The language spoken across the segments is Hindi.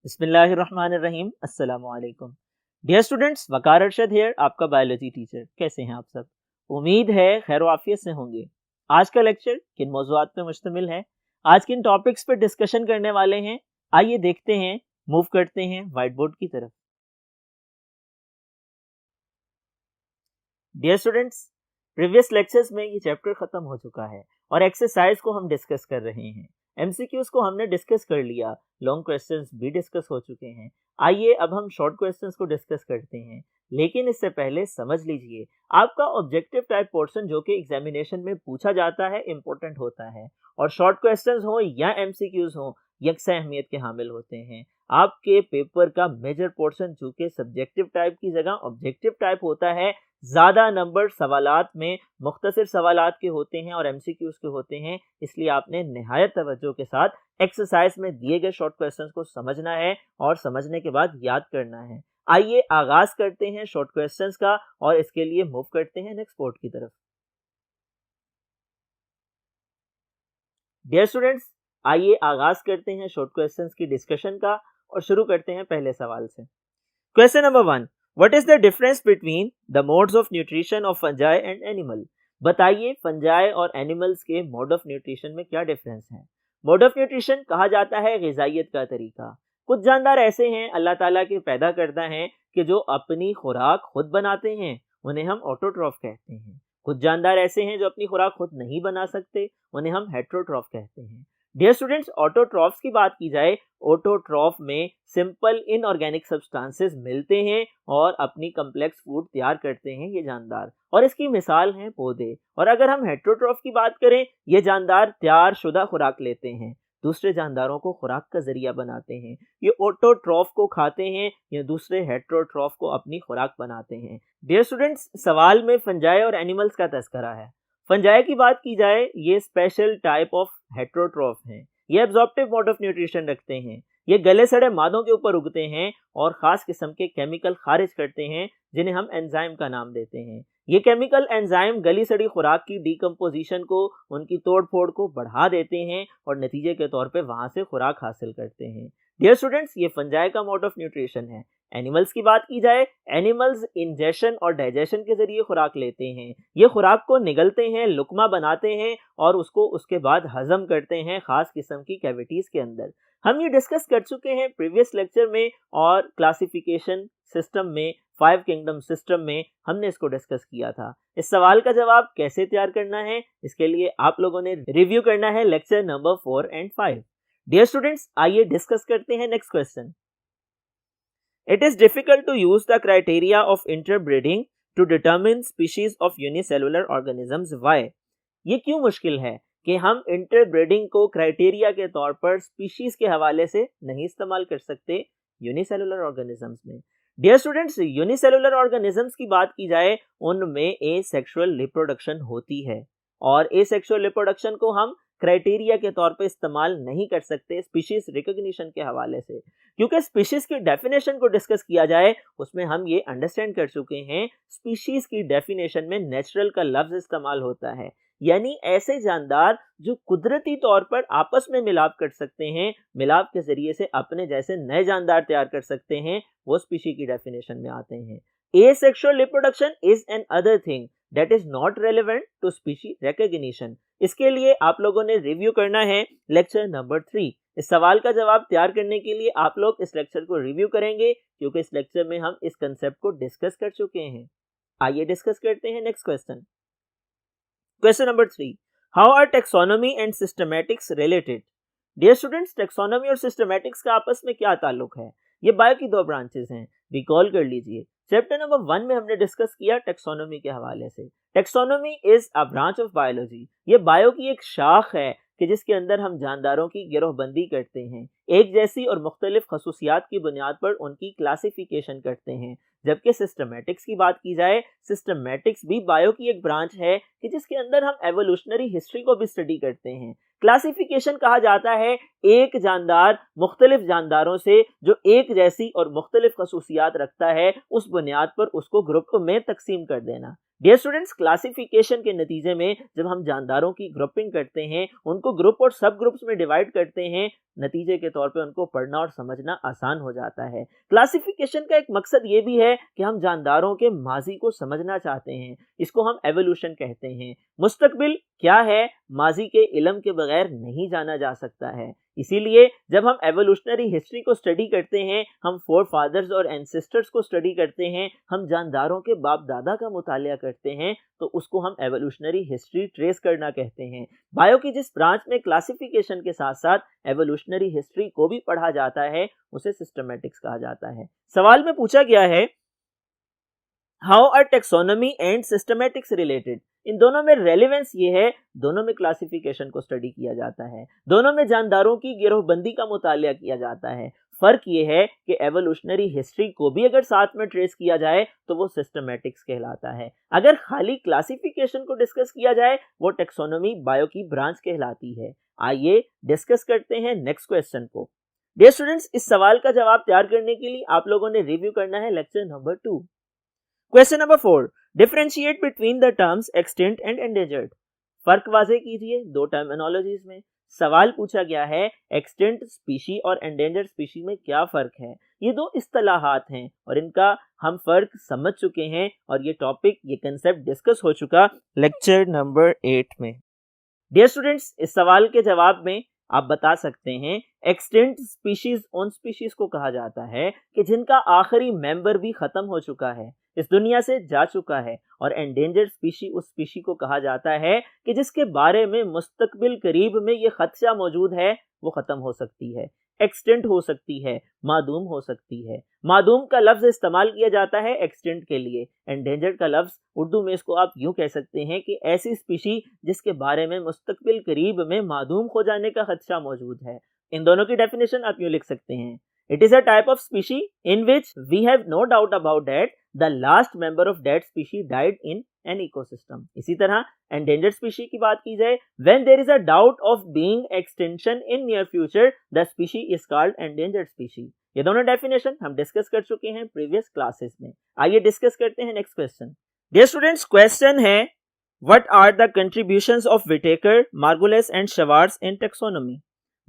बिस्मिल्लाहिर्रहमानिर्रहीम अस्सलामु अलैकुम। Dear students, Waqar Arshad here, आपका बायोलॉजी टीचर। कैसे हैं आप सब? उम्मीद है खैर आफियत से होंगे। आज का लेक्चर किन मौज़ूआत पे मुश्तमिल है, आज किन टॉपिक्स पे डिस्कशन करने वाले हैं, आइए देखते हैं, मूव करते हैं व्हाइट बोर्ड की तरफ। डियर स्टूडेंट्स, प्रीवियस लेक्चर्स में ये चैप्टर खत्म हो चुका है और एक्सरसाइज को हम डिस्कस कर रहे हैं। एमसीक्यूज को हमने डिस्कस कर लिया, लॉन्ग क्वेश्चंस भी डिस्कस हो चुके हैं। आइए अब हम शॉर्ट क्वेश्चंस को डिस्कस करते हैं, लेकिन इससे पहले समझ लीजिए आपका ऑब्जेक्टिव टाइप पोर्शन जो कि एग्जामिनेशन में पूछा जाता है इंपॉर्टेंट होता है, और शॉर्ट क्वेश्चंस हो या एमसीक्यूज हो यकसा अहमियत के हामिल होते हैं। आपके पेपर का मेजर पोर्शन चूंकि सब्जेक्टिव टाइप की जगह ऑब्जेक्टिव टाइप होता है, ज़्यादा नंबर सवालात में मुख्तसर सवालात के होते हैं और एमसीक्यूज के होते हैं, इसलिए आपने निहायत तवज्जो के साथ एक्सरसाइज में दिए गए शॉर्ट क्वेश्चंस को समझना है और समझने के बाद याद करना है। आइए आगाज करते हैं शॉर्ट क्वेश्चंस का और इसके लिए मूव करते हैं नेक्स्ट बोर्ड की तरफ। डियर स्टूडेंट्स, आइए आगाज करते हैं शॉर्ट क्वेश्चंस की डिस्कशन का और शुरू करते हैं पहले सवाल से। Question number 1, what is the difference between the modes of nutrition of fungi and animal? बताइए फंजाई और एनिमल्स के मोड ऑफ न्यूट्रिशन में क्या डिफरेंस है। मोड ऑफ न्यूट्रिशन कहा जाता है ग़िज़ाइयत का तरीका। कुछ जानदार ऐसे हैं अल्लाह ताला के पैदा करता है कि जो अपनी खुराक खुद बनाते हैं, उन्हें हम ऑटोट्रॉफ कहते हैं। कुछ जानदार ऐसे हैं जो अपनी खुराक खुद नहीं बना सकते, उन्हें हम हेट्रोट्रॉफ कहते हैं। डियर स्टूडेंट्स, ऑटोट्रॉफ्स की बात की जाए, ऑटोट्रॉफ में सिंपल इनऑर्गेनिक सब्सटेंसेस मिलते हैं और अपनी कम्प्लेक्स फूड तैयार करते हैं ये जानदार, और इसकी मिसाल हैं पौधे। और अगर हम हेट्रोट्रॉफ की बात करें, ये जानदार तैयार शुदा खुराक लेते हैं, दूसरे जानदारों को खुराक का जरिया बनाते हैं। ये ऑटोट्रॉफ को खाते हैं या दूसरे हेट्रोट्रॉफ को अपनी खुराक बनाते हैं। डियर स्टूडेंट्स, सवाल में फंजाई और एनिमल्स का तस्करा है। फंजाई की बात की जाए, ये स्पेशल टाइप ऑफ हेट्रोट्रॉफ हैं। ये एब्जॉर्प्टिव मोड ऑफ न्यूट्रिशन रखते हैं। ये गले सड़े मादों के ऊपर उगते हैं और खास किस्म के केमिकल खारिज करते हैं जिन्हें हम एंजाइम का नाम देते हैं। ये केमिकल एंजाइम गली सड़ी खुराक की डिकम्पोजिशन को, उनकी तोड़ फोड़ को बढ़ा देते हैं और नतीजे के तौर पे वहां से खुराक हासिल करते हैं। डियर स्टूडेंट्स, ये फंजाई का मोड ऑफ न्यूट्रिशन है। एनिमल्स की बात की जाए, एनिमल्स इंजेशन और डाइजेशन के जरिए खुराक लेते हैं। ये खुराक को निगलते हैं, लुकमा बनाते हैं और उसको उसके बाद हजम करते हैं खास किस्म की कैविटीज के अंदर। हम ये डिस्कस कर चुके हैं प्रीवियस लेक्चर में, और क्लासिफिकेशन सिस्टम में, 5 किंगडम सिस्टम में हमने इसको डिस्कस किया था। इस सवाल का जवाब कैसे तैयार करना है, इसके लिए आप लोगों ने रिव्यू करना है lecture number 4 and 5। Dear students, आइए डिस्कस करते हैं next question. It is difficult to use the criteria of interbreeding to determine species of unicellular organisms. Why? ये क्यों मुश्किल है कि हम इंटरब्रीडिंग को क्राइटेरिया के तौर पर स्पीशीज के हवाले से नहीं इस्तेमाल कर सकते यूनिसेलुलर ऑर्गेनिजम्स में। डियर स्टूडेंट्स, यूनिसेलुलर ऑर्गेनिजम्स की बात की जाए, उनमें एसेक्सुअल रिप्रोडक्शन होती है और एसेक्सुअल रिप्रोडक्शन को हम क्राइटेरिया के तौर पे इस्तेमाल नहीं कर सकते स्पीशीज रिकॉग्निशन के हवाले से, क्योंकि स्पीशीज की डेफिनेशन को डिस्कस किया जाए उसमें हम ये अंडरस्टैंड कर चुके हैं, स्पीशीज की डेफिनेशन में नेचुरल का लफ्ज इस्तेमाल होता है, यानी ऐसे जानदार जो कुदरती तौर पर आपस में मिलाप कर सकते हैं, मिलाप के जरिए से अपने जैसे नए जानदार तैयार कर सकते हैं, वो स्पीशी की डेफिनेशन में आते हैं। Asexual reproduction is an other thing that is not relevant to species recognition. इसके लिए आप लोगों ने रिव्यू करना है लेक्चर नंबर 3। इस सवाल का जवाब तैयार करने के लिए आप लोग इस लेक्चर को रिव्यू करेंगे, क्योंकि इस लेक्चर में हम इस कंसेप्ट को डिस्कस कर चुके हैं। आइए डिस्कस करते हैं next question. Question number 3, how are taxonomy and systematics related? Dear students, taxonomy और सिस्टमैटिक्स का आपस में क्या ताल्लुक है? ये बायो की दो ब्रांचेस हैं, रिकॉल कर लीजिए। चैप्टर नंबर 1 में हमने डिस्कस किया टेक्सोनॉमी के हवाले से। Taxonomy is a branch of biology. ये बायो की एक शाख है कि जिसके अंदर हम जानदारों की गिरोहबंदी करते हैं, एक जैसी और मुख्तलिफ खसूसियात की बुनियाद पर उनकी क्लासिफिकेशन करते हैं। जबकि सिस्टमैटिक्स की बात की जाए, सिस्टमैटिक्स भी बायो की एक ब्रांच है कि जिसके अंदर हम एवोल्यूशनरी हिस्ट्री को भी स्टडी करते हैं। क्लासिफिकेशन कहा जाता है एक जानदार मुख्तलिफ जानदारों से जो एक जैसी और मुख्तलिफ खसूसियात रखता है, उस बुनियाद पर उसको ग्रुप में तकसीम कर देना। डियर स्टूडेंट्स, क्लासिफिकेशन के नतीजे में जब हम जानदारों की ग्रुपिंग करते हैं, उनको ग्रुप और सब ग्रुप्स में डिवाइड करते हैं, नतीजे के तौर पे उनको पढ़ना और समझना आसान हो जाता है। क्लासिफिकेशन का एक मकसद ये भी है कि हम जानदारों के माजी को समझना चाहते हैं। इसको हम एवोल्यूशन कहते हैं। मुस्तकबिल क्या है, माजी के इल्म के बगैर नहीं जाना जा सकता है। इसीलिए जब हम एवोल्यूशनरी हिस्ट्री को स्टडी करते हैं, हम फोर फादर्स और एंसेस्टर्स को स्टडी करते हैं, हम जानदारों के बाप दादा का मुतालिया करते हैं, तो उसको हम एवोल्यूशनरी हिस्ट्री ट्रेस करना कहते हैं। बायो की जिस ब्रांच में क्लासिफिकेशन के साथ साथ एवोल्यूशनरी हिस्ट्री को भी पढ़ा जाता है, उसे सिस्टमैटिक्स कहा जाता है। सवाल में पूछा गया है, how are taxonomy and systematics related? इन दोनों में रेलेवेंस ये है, दोनों में क्लासिफिकेशन को स्टडी किया जाता है, दोनों में जानदारों की गिरोहबंदी का मुतालिया किया जाता है। फर्क ये है कि एवोल्यूशनरी हिस्ट्री को भी अगर साथ में ट्रेस किया जाए तो वो सिस्टमैटिक्स कहलाता है। अगर खाली क्लासिफिकेशन को डिस्कस किया जाए, वो टेक्सोनॉमी बायो की ब्रांच कहलाती है। आइए डिस्कस करते हैं नेक्स्ट क्वेश्चन को। डियर स्टूडेंट्स, इस सवाल का जवाब तैयार करने के लिए आप लोगों ने रिव्यू करना है lecture number 2। Question number 4, differentiate between the terms extinct and endangered. फर्क वाज़ेह कीजिए दो टर्मिनोलॉजीज में। सवाल पूछा गया है, एक्सटिंक्ट स्पीशी और एंडेंजर्ड स्पीशी में क्या फर्क है? ये दो इस्तिलाहात हैं और इनका हम फर्क समझ चुके हैं और ये टॉपिक, ये कंसेप्ट डिस्कस हो चुका लेक्चर नंबर 8 में। डियर स्टूडेंट्स, इस सवाल के जवाब में आप बता सकते हैं, एक्सटिंक्ट स्पीशीज उन स्पीशीज को कहा जाता है कि जिनका आखिरी मेंबर भी खत्म हो चुका है, इस दुनिया से जा चुका है, और एंडेंजर्ड स्पीशी उस स्पीशी को कहा जाता है कि जिसके बारे में मुस्तकबिल करीब में ये खदशा मौजूद है, वो खत्म हो सकती है, एक्सटिंक्ट हो सकती है, मादूम हो सकती है। मादूम का लफ्ज इस्तेमाल किया जाता है एक्सटिंक्ट के लिए। एंडेंजर्ड का लफ्ज उर्दू में इसको आप यूं कह सकते हैं कि ऐसी स्पीशी जिसके बारे में मुस्तकबिल करीब में मादूम हो जाने का खदशा मौजूद है। इन दोनों की डेफिनेशन आप यूं लिख सकते हैं, it is a type of species in which we have no doubt about that the last member of that species died in an ecosystem. इसी तरह एंडेंजर्ड स्पीशी की बात की जाए, when there is a doubt of being extinction in near future, the species is called endangered species. ये दोनों डेफिनेशन हम डिस्कस कर चुके हैं प्रीवियस क्लासेस में। आइए डिस्कस करते हैं next question. Dear students, question है, what are the contributions of Whittaker, Margulis and Schwartz in taxonomy?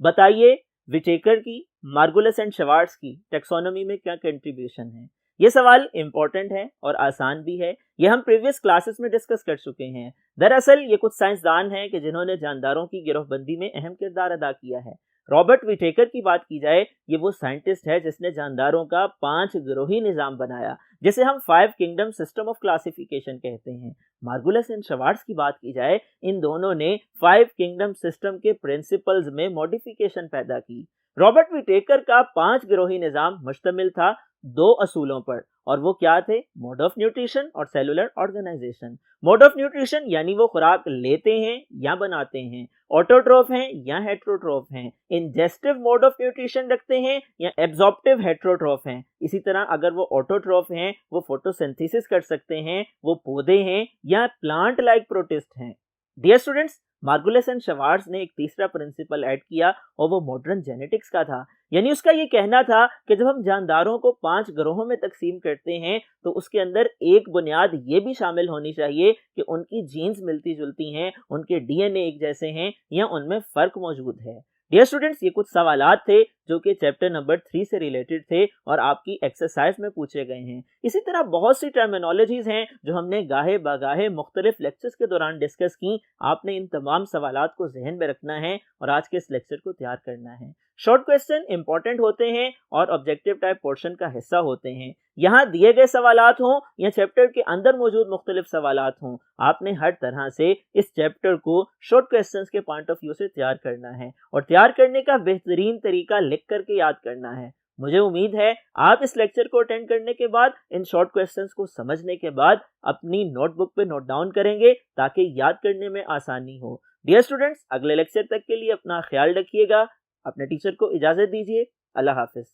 बताइए विटेकर की, मार्गुलिस एंड शवार्ट्ज की टेक्सोनॉमी में क्या कंट्रीब्यूशन है? ये सवाल इंपॉर्टेंट है और आसान भी है। ये हम प्रीवियस क्लासेस में डिस्कस कर चुके हैं। दरअसल ये कुछ साइंसदान हैं कि जिन्होंने जानदारों की गिरोहबंदी में अहम किरदार अदा किया है। रॉबर्ट विटेकर की बात की जाए, ये वो साइंटिस्ट है जिसने जानदारों का 5 गिरोही निज़ाम बनाया, जिसे हम 5 किंगडम सिस्टम ऑफ क्लासिफिकेशन कहते हैं। मार्गुलिस एंड शवार्ट्ज की बात की जाए, इन दोनों ने 5 किंगडम सिस्टम के प्रिंसिपल्स में मॉडिफिकेशन पैदा की। रॉबर्ट विटेकर का 5 गिरोही निज़ाम मुश्तमिल था 2 असूलों पर, और वो क्या थे? मोड ऑफ न्यूट्रिशन और cellular organization. Mode of nutrition यानी वो खुराक लेते हैं या बनाते हैं, ऑटोट्रोफ हैं या हेट्रोट्रोफ हैं, इंजेस्टिव मोड ऑफ न्यूट्रिशन रखते हैं या एब्जॉर्प्टिव हेट्रोट्रोफ हैं। इसी तरह अगर वो ऑटोट्रोफ हैं, वो फोटोसिंथेसिस कर सकते हैं, वो पौधे हैं या प्लांट लाइक प्रोटिस्ट हैं। डियर स्टूडेंट्स, मार्गुलिस एंड शवार्ट्ज ने एक तीसरा प्रिंसिपल ऐड किया और वो मॉडर्न जेनेटिक्स का था। यानी उसका ये कहना था कि जब हम जानदारों को 5 ग्रोहों में तकसीम करते हैं तो उसके अंदर एक बुनियाद ये भी शामिल होनी चाहिए कि उनकी जीन्स मिलती जुलती हैं, उनके डीएनए एक जैसे हैं या उनमें फ़र्क मौजूद है। डियर स्टूडेंट्स, ये कुछ सवालात थे जो कि चैप्टर नंबर 3 से रिलेटेड थे और आपकी एक्सरसाइज में पूछे गए हैं। इसी तरह बहुत सी टर्मिनोलॉजीज हैं जो हमने गाहे बागाहे मुख्तलिफ लेक्चर्स के दौरान डिस्कस की। आपने इन तमाम सवालात को जहन में रखना है और आज के इस लेक्चर को तैयार करना है। शॉर्ट क्वेश्चन इंपॉर्टेंट होते हैं और ऑब्जेक्टिव टाइप पोर्शन का हिस्सा होते हैं। यहाँ दिए गए सवालात हों या चैप्टर के अंदर मौजूद मुख्तलिफ सवालात हों, आपने हर तरह से इस चैप्टर को शॉर्ट क्वेश्चंस के पॉइंट ऑफ व्यू से तैयार करना है और तैयार करने का बेहतरीन तरीका लिख करके याद करना है। मुझे उम्मीद है आप इस लेक्चर को अटेंड करने के बाद, इन शॉर्ट क्वेश्चंस को समझने के बाद अपनी नोटबुक पे नोट डाउन करेंगे ताकि याद करने में आसानी हो। डियर स्टूडेंट्स, अगले लेक्चर तक के लिए अपना ख्याल रखिएगा। अपने टीचर को इजाज़त दीजिए। अल्लाह हाफिज़।